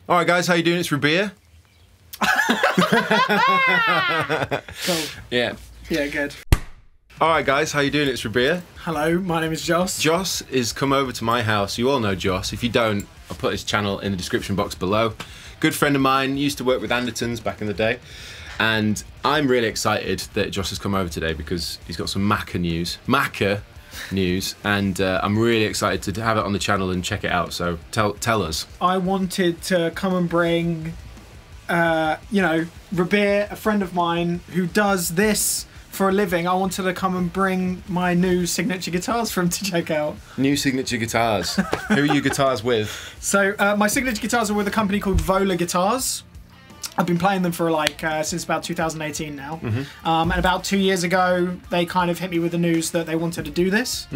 All right, guys, how you doing? It's Rabea. Cool. Yeah. Yeah, good. All right, guys, how you doing? It's Rabea. Hello, my name is Joss. Joss is come over to my house. You all know Joss. If you don't, I'll put his channel in the description box below. Good friend of mine, used to work with Andertons back in the day. And I'm really excited that Joss has come over today because he's got some Macca news, and I'm really excited to have it on the channel and check it out. So tell us. I wanted to come and bring, you know, Rabea, a friend of mine who does this for a living. I wanted to come and bring my new signature guitars for him to check out. New signature guitars. Who are your guitars with? So my signature guitars are with a company called Vola Guitars. I've been playing them for like since about 2018 now. And about 2 years ago, they kind of hit me with the news that they wanted to do this,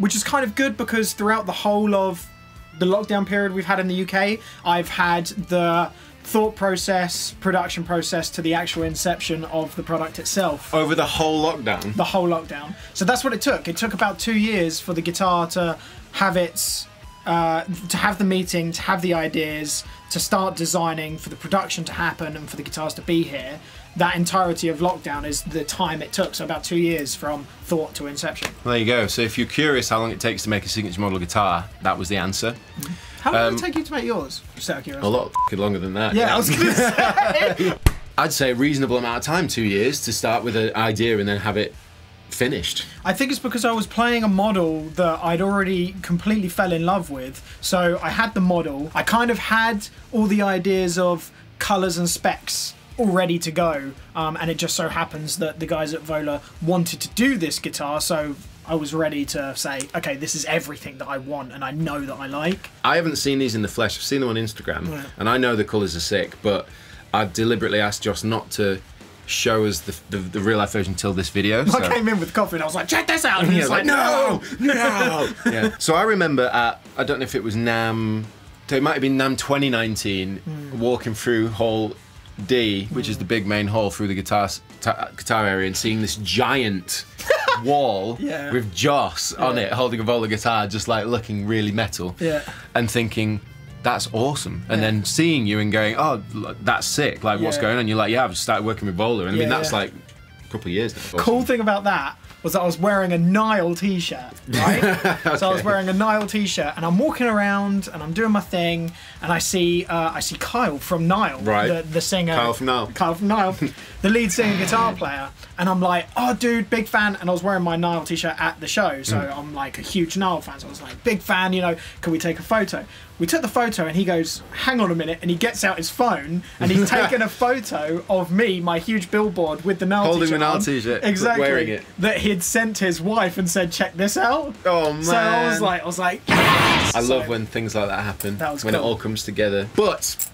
which is kind of good because throughout the whole of the lockdown period we've had in the UK, I've had the thought process, production process to the actual inception of the product itself. Over the whole lockdown? The whole lockdown. So that's what it took. It took about 2 years for the guitar to have its, to have the meeting, to have the ideas, to start designing, for the production to happen and for the guitars to be here. That entirety of lockdown is the time it took, so about 2 years from thought to inception. Well, there you go. So if you're curious how long it takes to make a signature model guitar, that was the answer. How long did it take you to make yours? Just out of curiosity. A lot longer than that. Yeah, I was going to say. I'd say a reasonable amount of time, 2 years, to start with an idea and then have it finished. I think it's because I was playing a model that I'd already completely fell in love with. So I had the model. I kind of had all the ideas of colours and specs all ready to go, and it just so happens that the guys at Vola wanted to do this guitar, so I was ready to say, okay, this is everything that I want and I know that I like. I haven't seen these in the flesh. I've seen them on Instagram, and I know the colours are sick, but I've deliberately asked Joss not to show us the real life version until this video. So I came in with coffee and I was like, check this out, and he was like, no. Yeah. So I remember at, I don't know if it was NAMM, it might have been NAMM 2019, walking through Hall D, which is the big main hall, through the guitar area, and seeing this giant wall with Joss on it holding a Vola guitar, just like looking really metal, and thinking, that's awesome. And then seeing you and going, oh, that's sick, like what's going on? You're like, yeah, I've just started working with Vola. And I mean, that's like a couple of years now. Awesome. Cool thing about that was that I was wearing a Nile t-shirt, right? Okay. So I was wearing a Nile t-shirt and I'm walking around and I'm doing my thing, and I see Kyle from Nile, the singer. Kyle from Nile. Kyle from Nile, the lead singer guitar player. And I'm like, oh dude, big fan. And I was wearing my Nile t-shirt at the show, so I'm like a huge Nile fan. So I was like, big fan, you know, can we take a photo? We took the photo and he goes, hang on a minute, and he gets out his phone and he's taken a photo of me, my huge billboard with the Nile t-shirt holding the Nile t-shirt, exactly, wearing it, that he'd sent his wife and said, check this out. Oh man. So I was like, yes! I love when things like that happen. That was when cool. It all comes together. But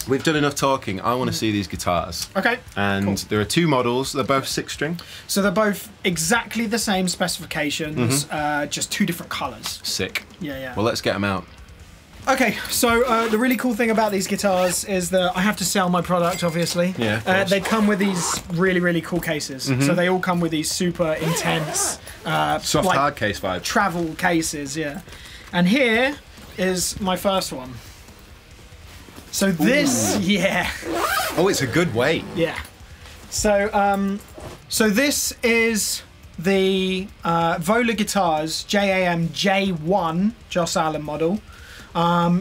we've done enough talking. I want to see these guitars. Okay. And there are two models. They're both 6-string. So they're both exactly the same specifications, just two different colours. Sick. Yeah. Well, let's get them out. Okay, so the really cool thing about these guitars is that I have to sell my product, obviously. Yeah. They come with these really cool cases. So they all come with these super intense, soft like, hard case vibe. Travel cases, yeah. And here is my first one. So this, Oh, it's a good weight. Yeah. So, so this is the Vola Guitars JAM J1 Joss Allen model.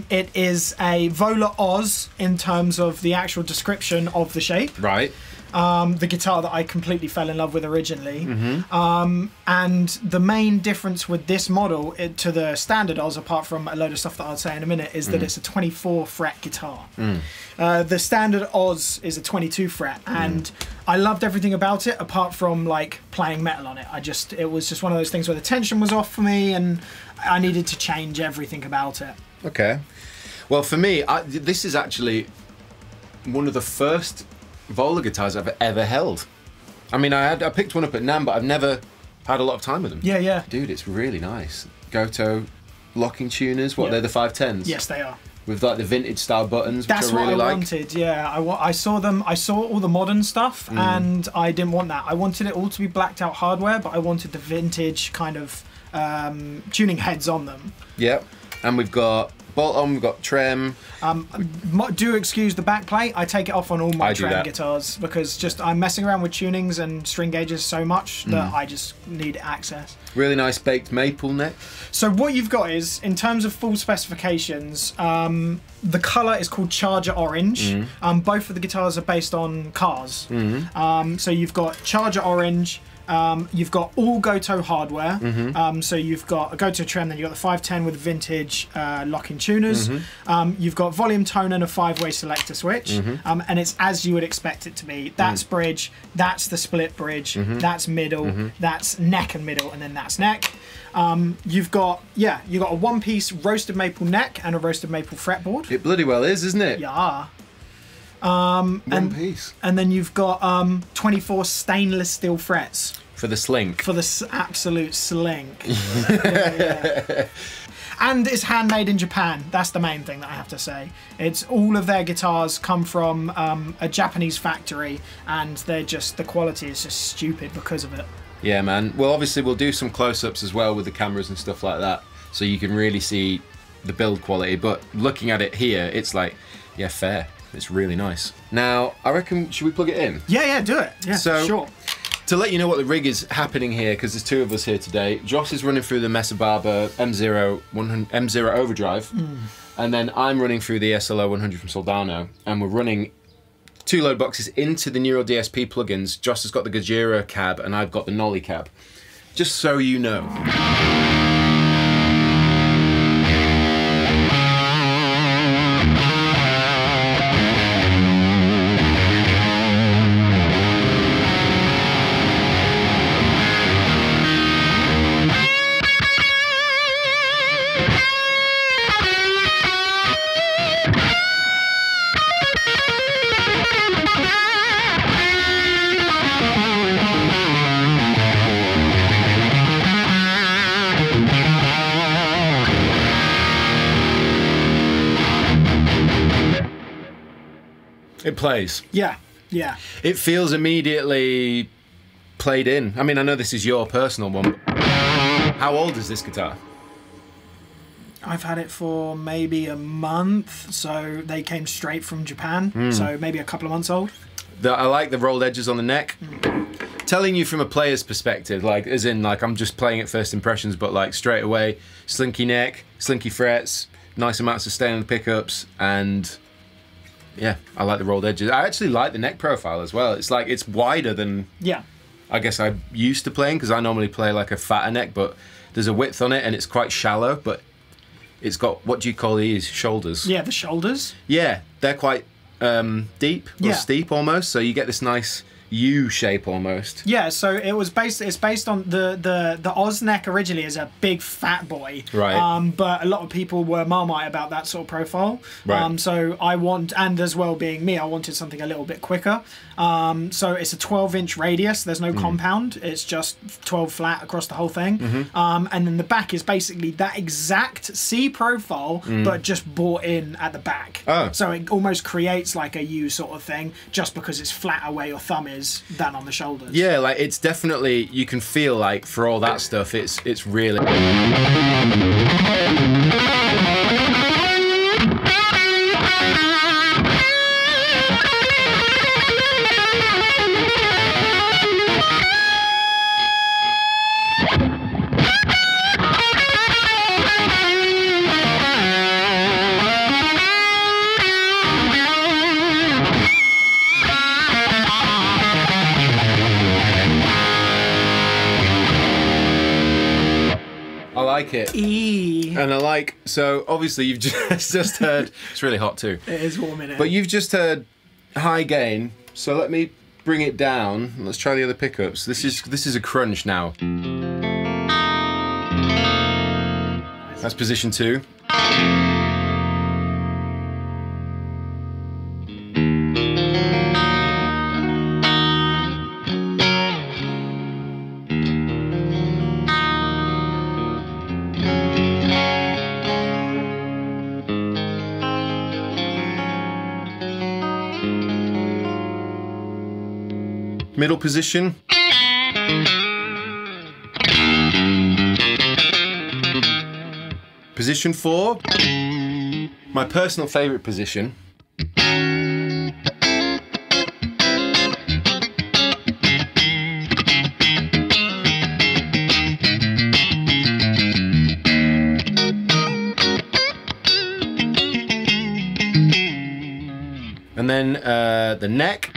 It is a Vola Oz in terms of the actual description of the shape. Right. the guitar that I completely fell in love with originally. And the main difference with this model to the standard Oz, apart from a load of stuff that I'll say in a minute, is that it's a 24 fret guitar. The standard Oz is a 22 fret, and I loved everything about it apart from like playing metal on it. It was just one of those things where the tension was off for me, and I needed to change everything about it. Okay. Well, for me, this is actually one of the first Vola guitars I've ever held. I mean, I picked one up at NAMM, but I've never had a lot of time with them. Yeah, yeah. Dude, it's really nice. Goto locking tuners, they're the 510s? Yes, they are. With like the vintage style buttons, That's which I really what I like. wanted, yeah. I saw them, I saw all the modern stuff, and I didn't want that. I wanted it all to be blacked out hardware, but I wanted the vintage kind of tuning heads on them. Yep. And we've got bolt on, we've got trem. Do excuse the back plate. I take it off on all my trem guitars because I'm messing around with tunings and string gauges so much that I just need access. Really nice baked maple neck. So what you've got is, in terms of full specifications, the colour is called Charger Orange. Both of the guitars are based on cars. So you've got Charger Orange. You've got all Goto hardware, so you've got a Goto trem, then you've got the 510 with vintage lock-in tuners. You've got volume tone and a 5-way selector switch, and it's as you would expect it to be. That's bridge, that's the split bridge, that's middle, that's neck and middle, and then that's neck. You've got a one-piece roasted maple neck and a roasted maple fretboard. It bloody well is, isn't it? Yeah. One piece. And then you've got 24 stainless steel frets. For the slink. For the absolute slink. Yeah. And it's handmade in Japan. That's the main thing that I have to say. It's all of their guitars come from a Japanese factory, and the quality is just stupid because of it. Yeah, man. Well, obviously we'll do some close-ups as well with the cameras and stuff like that, so you can really see the build quality. But looking at it here, it's like, yeah, fair. It's really nice. Now, I reckon, should we plug it in? Yeah, do it. Yeah, so, sure. To let you know what the rig is happening here, because there's two of us here today, Joss is running through the Massaad M0 Overdrive, and then I'm running through the SLO 100 from Soldano, and we're running 2 load boxes into the Neural DSP plugins. Joss has got the Gajira cab, and I've got the Nolly cab. Just so you know. It plays. Yeah. It feels immediately played in. I mean, I know this is your personal one, but how old is this guitar? I've had it for maybe a month, so they came straight from Japan, so maybe a couple of months old. I like the rolled edges on the neck. Telling you from a player's perspective, like, as in, like, I'm just playing at first impressions, but like straight away, slinky neck, slinky frets, nice amounts of stay on the pickups, and yeah, I like the rolled edges. I actually like the neck profile as well. It's like, it's wider than I guess I'm used to playing, because I normally play like a fatter neck, but there's a width on it and it's quite shallow, but it's got, what do you call these, shoulders? Yeah, the shoulders. Yeah, they're quite deep or steep almost, so you get this nice U shape almost. Yeah, so it's based on the Oz neck originally is a big fat boy, right? But a lot of people were Marmite about that sort of profile, right? So I want, and as well being me, I wanted something a little bit quicker. So it's a 12-inch radius. There's no compound. It's just 12 flat across the whole thing. And then the back is basically that exact C profile, but just brought in at the back. Oh. So it almost creates like a U sort of thing, just because it's flatter where your thumb is than on the shoulders. Yeah, like it's definitely, you can feel like for all that stuff, it's really. like it. And I like, so obviously you've just heard, it's really hot too. It is warm in here. But you've just heard high gain, so let me bring it down. Let's try the other pickups. This is a crunch now. That's position 2. Middle position. Position 4. My personal favourite position. And then the neck.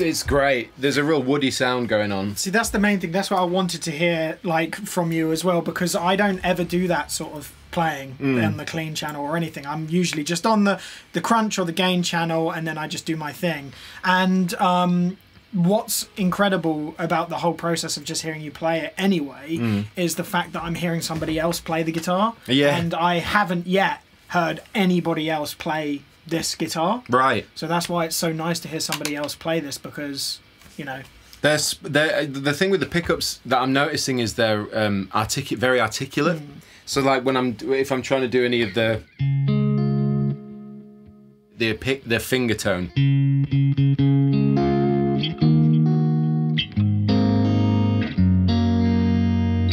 It's great. There's a real woody sound going on. See, that's the main thing. That's what I wanted to hear, like, from you as well, because I don't ever do that sort of playing on the clean channel or anything. I'm usually just on the crunch or the gain channel, and then I just do my thing. And what's incredible about the whole process of just hearing you play it anyway is the fact that I'm hearing somebody else play the guitar. Yeah. And I haven't yet heard anybody else play this guitar. Right. So that's why it's so nice to hear somebody else play this, because, you know, the thing with the pickups that I'm noticing is they're very articulate. So like if I'm trying to do any of the finger tone.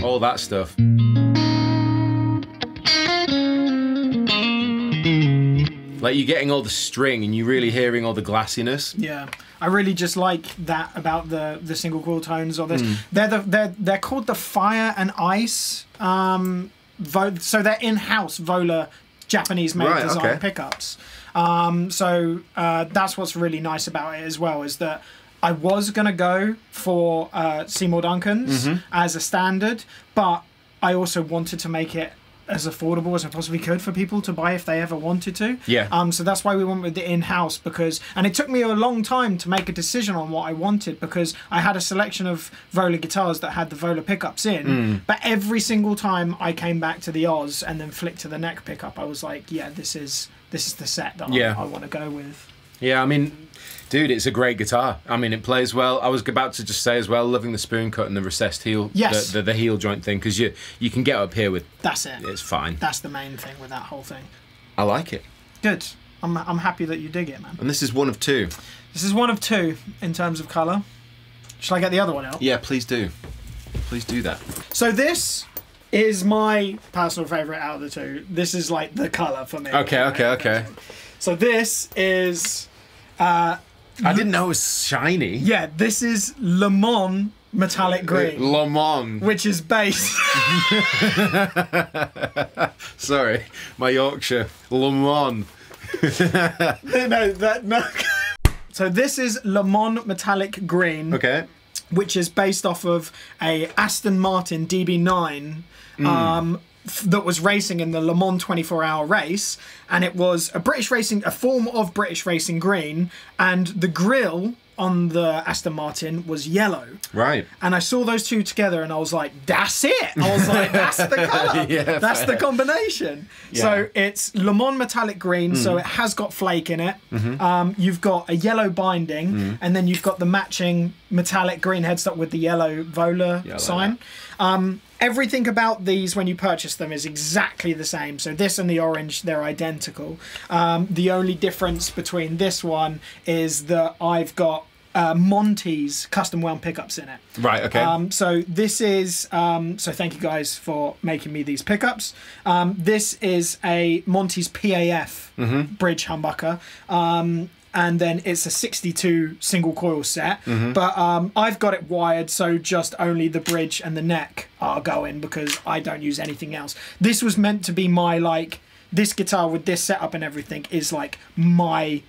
All that stuff. Like you're getting all the string and you're really hearing all the glassiness. Yeah, I really just like that about the single coil tones of this. They're called the Fire and Ice. So they're in-house Vola Japanese-made design pickups. So that's what's really nice about it as well, is that I was gonna go for Seymour Duncan's as a standard, but I also wanted to make it as affordable as I possibly could for people to buy if they ever wanted to. Yeah. So that's why we went with the in-house, and it took me a long time to make a decision on what I wanted, because I had a selection of Vola guitars that had the Vola pickups in, but every single time I came back to the Oz and then flicked to the neck pickup, I was like, yeah, this is the set that I want to go with. Yeah, I mean, dude, it's a great guitar. I mean, it plays well. I was about to just say as well, loving the spoon cut and the recessed heel, the heel joint thing, because you can get up here with. That's it. It's fine. That's the main thing with that whole thing. I like it. Good. I'm happy that you dig it, man. And this is one of 2. This is one of 2 in terms of colour. Shall I get the other one out? Yeah, please do. Please do that. So this is my personal favourite out of the 2. This is like the colour for me. Okay. So this is. I didn't know it was shiny. Yeah, this is Le Mans metallic green. Le Mans. Which is based. Sorry, my Yorkshire. Le Mans. No. So this is Le Mans metallic green. Okay. Which is based off of a Aston Martin DB9. That was racing in the Le Mans 24-hour race, and it was a form of British racing green, and the grille on the Aston Martin was yellow. Right. And I saw those two together and I was like, that's it. I was like, that's the colour. Yeah, that's fair. the combination. Yeah. So it's Le Mans metallic green, so it has got flake in it. You've got a yellow binding, and then you've got the matching metallic green headstock with the yellow Vola sign. Everything about these when you purchase them is exactly the same. So this and the orange, they're identical. The only difference between this one is that I've got Monty's custom wound pickups in it. Right, okay. So this is, so thank you guys for making me these pickups. This is a Monty's PAF bridge humbucker. And then it's a 62 single coil set. But I've got it wired, so just only the bridge and the neck are going because I don't use anything else. This was meant to be my, like, this guitar with this setup and everything is like my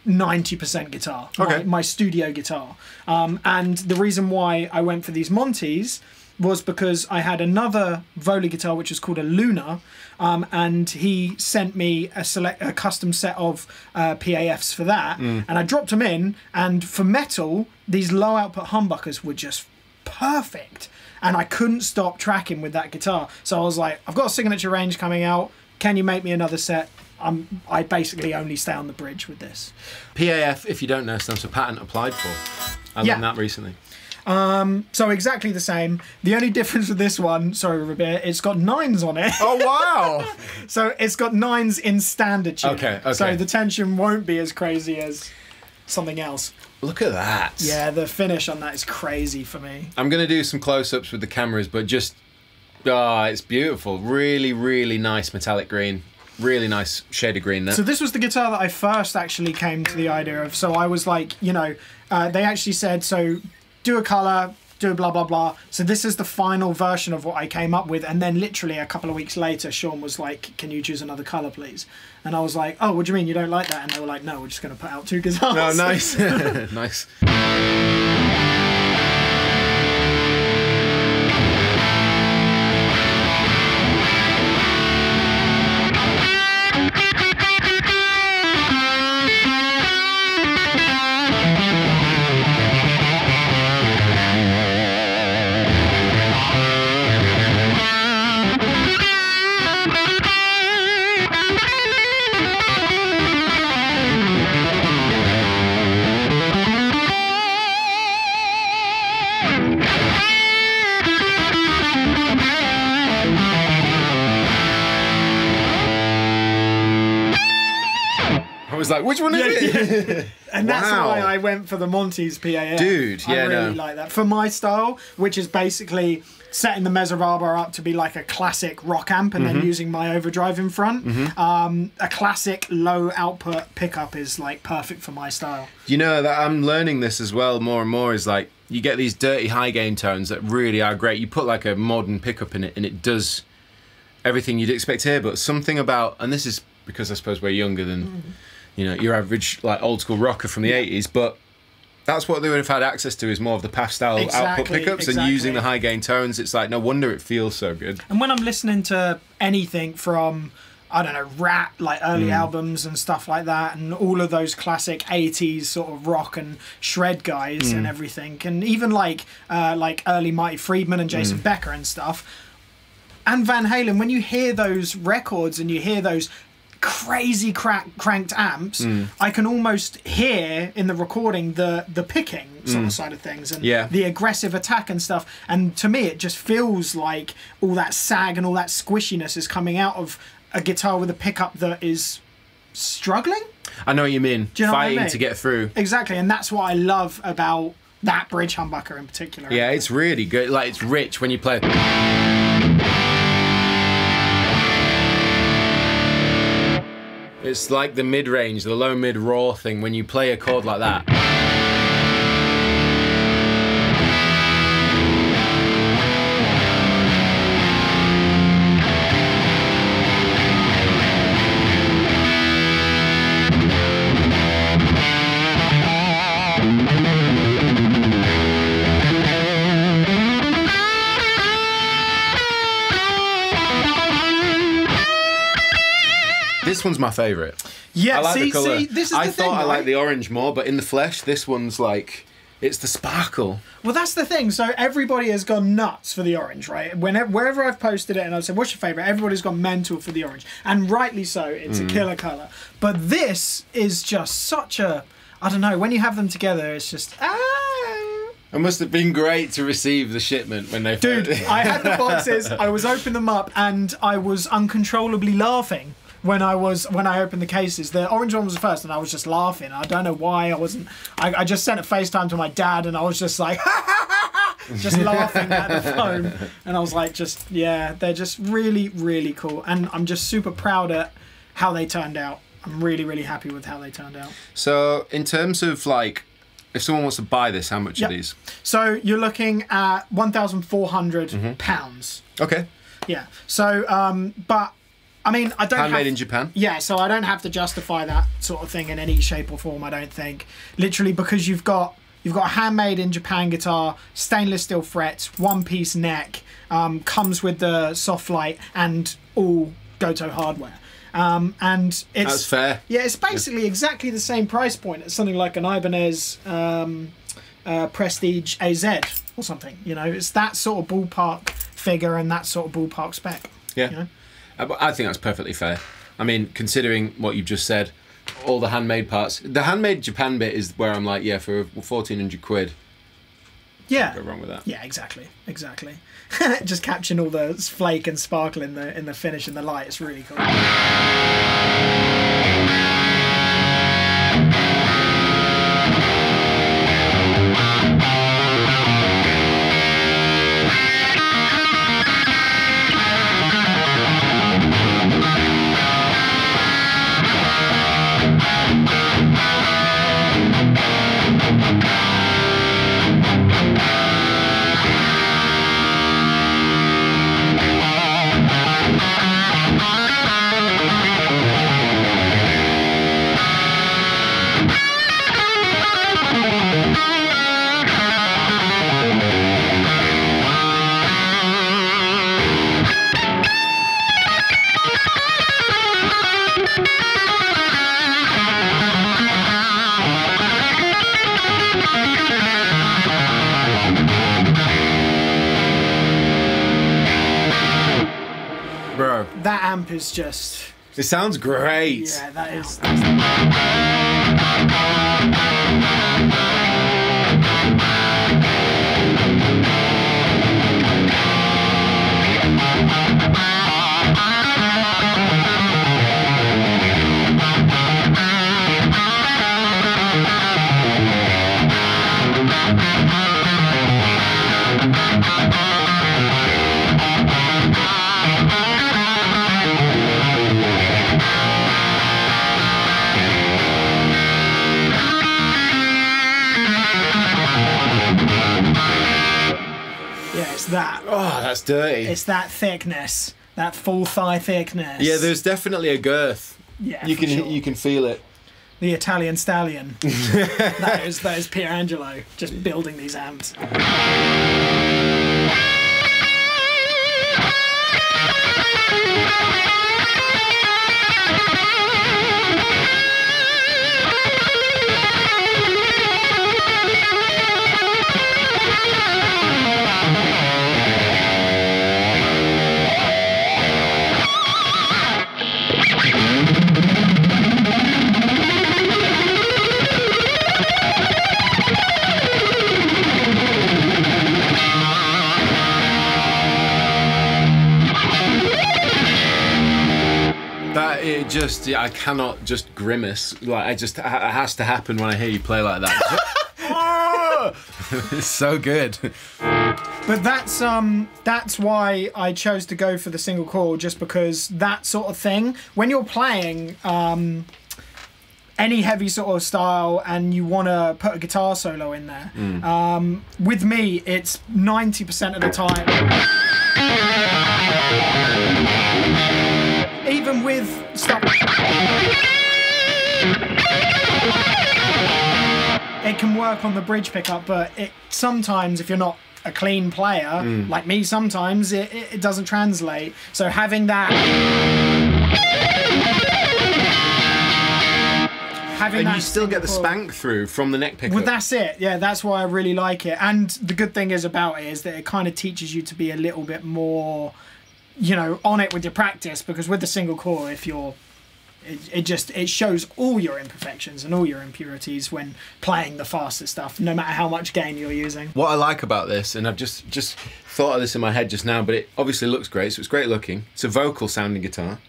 90% guitar, my studio guitar. And the reason why I went for these Monties was because I had another Vola guitar which was called a Luna, and he sent me a custom set of PAFs for that, and I dropped them in, and for metal these low output humbuckers were just perfect, and I couldn't stop tracking with that guitar. So I was like, I've got a signature range coming out, can you make me another set? I basically only stay on the bridge with this. PAF, if you don't know, stands for patent applied for. I learned that recently. So exactly the same. The only difference with this one, sorry Rabea, it's got 9s on it. Oh wow! So it's got 9s in standard tune. Okay. So the tension won't be as crazy as something else. Look at that. Yeah, the finish on that is crazy for me. I'm going to do some close-ups with the cameras, but just, it's beautiful. Really, really nice metallic green. Really nice shade of green there. So this was the guitar that I first actually came to the idea of. So I was like, you know, they actually said, so do a colour, do blah, blah, blah. So this is the final version of what I came up with. And then literally a couple of weeks later, Sean was like, can you choose another colour, please? And I was like, oh, what do you mean you don't like that? And they were like, no, we're just going to put out 2 guitars. Oh, nice. Nice. Was like, which one is it? Yeah. And that's why I went for the Monty's PAF. Dude, yeah, I really like that. For my style, which is basically setting the Massaad up to be like a classic rock amp and then using my overdrive in front, a classic low output pickup is like perfect for my style. You know, that I'm learning this as well more and more, is like, you get these dirty high gain tones that really are great. You put like a modern pickup in it and it does everything you'd expect here, but something about, and this is because I suppose we're younger than you know, your average like old school rocker from the 80s, but that's what they would have had access to, is more of the PAF style output pickups and using the high gain tones. It's like, no wonder it feels so good. And when I'm listening to anything from, I don't know, Rat, like early albums and stuff like that, and all of those classic 80s sort of rock and shred guys and everything, and even like early Mighty Friedman and Jason Becker and stuff, and Van Halen, when you hear those records and you hear those crazy cranked amps, I can almost hear in the recording the picking sort of side of things and the aggressive attack and stuff, and to me it just feels like all that sag and all that squishiness is coming out of a guitar with a pickup that is struggling. I know what you mean. Do you know Fighting what I mean? to get through. Exactly, and that's what I love about that bridge humbucker in particular. Yeah, it's really good. Like, it's rich when you play. It's like the mid-range, the low mid raw thing when you play a chord like that. This one's my favourite. Yeah, I like the colour. see, this is I the thought thing, I right? liked the orange more, but in the flesh, this one's like, it's the sparkle. Well, that's the thing. So everybody has gone nuts for the orange, right? Wherever I've posted it and I've said, what's your favourite? Everybody's gone mental for the orange. And rightly so. It's a killer colour. But this is just such a... I don't know. When you have them together, it's just... It must have been great to receive the shipment when they... Dude, I had the boxes. I was opening them up and I was uncontrollably laughing. When I opened the cases. The orange one was the first and I was just laughing. I don't know why I wasn't... I just sent a FaceTime to my dad and I was just like... just laughing at the phone. And I was like, they're just really, really cool. And I'm just super proud at how they turned out. I'm really, really happy with how they turned out. So, in terms of, like, if someone wants to buy this, how much are these? So, you're looking at £1,400. Okay. Yeah. So, but... I mean, I don't handmade in Japan? Yeah, so I don't have to justify that sort of thing in any shape or form, I don't think. Literally, because you've got a handmade in Japan guitar, stainless steel frets, one-piece neck, comes with the soft light and all Goto hardware. And it's... That's fair. Yeah, it's basically exactly the same price point as something like an Ibanez Prestige AZ or something. You know, it's that sort of ballpark figure and that sort of ballpark spec. Yeah. You know? I think that's perfectly fair. I mean, considering what you've just said, all the handmade parts. The handmade Japan bit is where I'm like, yeah, for 1,400 quid. Yeah. Go wrong with that. Yeah, exactly. Just capturing all the flake and sparkle in the finish and the light. It's really cool. Bro. That amp is just... It sounds great. Yeah, that is... that. Oh, that's dirty. It's that thickness, that full thigh thickness. Yeah, there's definitely a girth. Yeah, you can feel it. The Italian stallion. that is Pierangelo just building these amps. I cannot just grimace. Like, it has to happen when I hear you play like that. It's so good. But that's why I chose to go for the single coil, just because that sort of thing, when you're playing any heavy sort of style and you want to put a guitar solo in there, with me it's 90% of the time. Even with stuff, it can work on the bridge pickup, but sometimes if you're not a clean player, like me, sometimes it doesn't translate. So having that having and that you still get the Singapore- spank through from the neck pickup. Well, that's it. Yeah, that's why I really like it. And the good thing is about it is that it kind of teaches you to be a little bit more, you know, on it with your practice. Because with the single core, if you're, it shows all your imperfections and all your impurities when playing the faster stuff, no matter how much gain you're using. What I like about this, and I've just thought of this in my head just now, but it obviously looks great, so it's great looking. It's a vocal sounding guitar.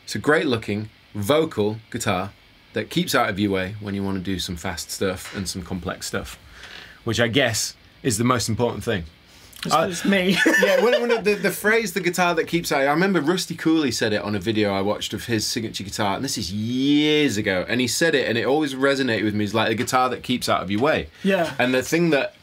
It's a great looking vocal guitar that keeps out of your way when you want to do some fast stuff and some complex stuff, which I guess is the most important thing. It's me. Yeah, when the phrase "the guitar that keeps out," I remember Rusty Cooley said it on a video I watched of his signature guitar, and this is years ago, and he said it, and it always resonated with me. It's like the guitar that keeps out of your way. Yeah. And the thing that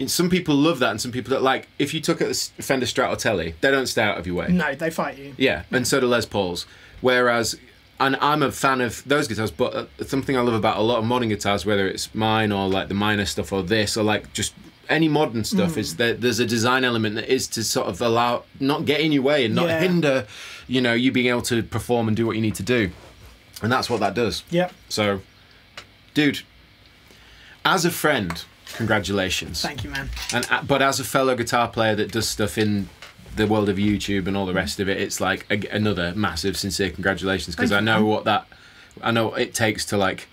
some people love that, and some people that, like, if you took a Fender Stratotelli, they don't stay out of your way. No, they fight you. Yeah, and so do Les Pauls. Whereas, and I'm a fan of those guitars, but something I love about a lot of modern guitars, whether it's mine or like the minor stuff or this or like just any modern stuff, is that there's a design element that is to sort of allow, not get in your way and not hinder, you know, you being able to perform and do what you need to do. And that's what that does. Yep. So, dude, as a friend, congratulations. Thank you, man. And but as a fellow guitar player that does stuff in the world of YouTube and all the rest of it, it's like another massive, sincere congratulations, because I know I know it takes to like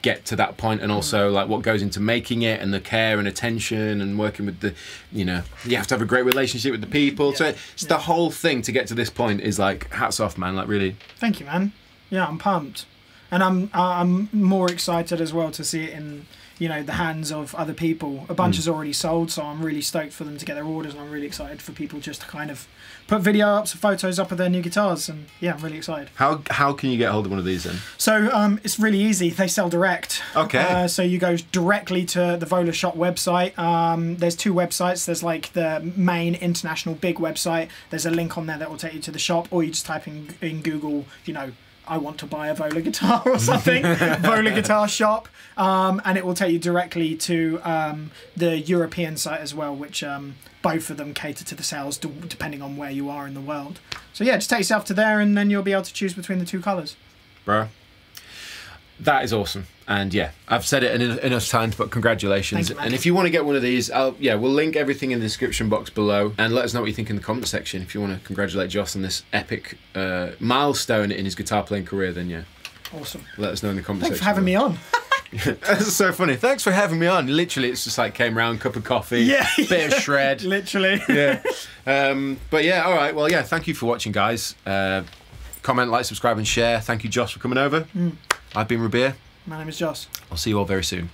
get to that point, and also like what goes into making it and the care and attention and working with the, you know, you have to have a great relationship with the people. Yeah. So it's the whole thing to get to this point is like hats off, man. Like really. Thank you, man. Yeah, I'm pumped, and I'm more excited as well to see it in, you know, the hands of other people. A bunch is already sold, so I'm really stoked for them to get their orders, and I'm really excited for people just to kind of put video up, some photos up of their new guitars, and yeah, I'm really excited. How can you get hold of one of these then? So it's really easy. They sell direct. Okay. So you go directly to the Vola shop website. There's two websites. There's like the main international big website. There's a link on there that will take you to the shop, or you just type in Google, you know, I want to buy a Vola guitar or something, Vola Guitar Shop, and it will take you directly to the European site as well, which both of them cater to the sales depending on where you are in the world. So yeah, just take yourself to there, and then you'll be able to choose between the two colours. Bro, that is awesome. And yeah, I've said it enough times, but congratulations. You, and if you want to get one of these, we'll link everything in the description box below, and let us know what you think in the comment section. If you want to congratulate Joss on this epic milestone in his guitar playing career, then yeah. Awesome. Let us know in the comment section. Thanks for having me on. That's so funny. Thanks for having me on. Literally, it's just like came round, cup of coffee, bit of shred. Literally. Yeah. But yeah, all right. Well, yeah, thank you for watching, guys. Comment, like, subscribe, and share. Thank you, Joss, for coming over. I've been Rabea. My name is Joss. I'll see you all very soon.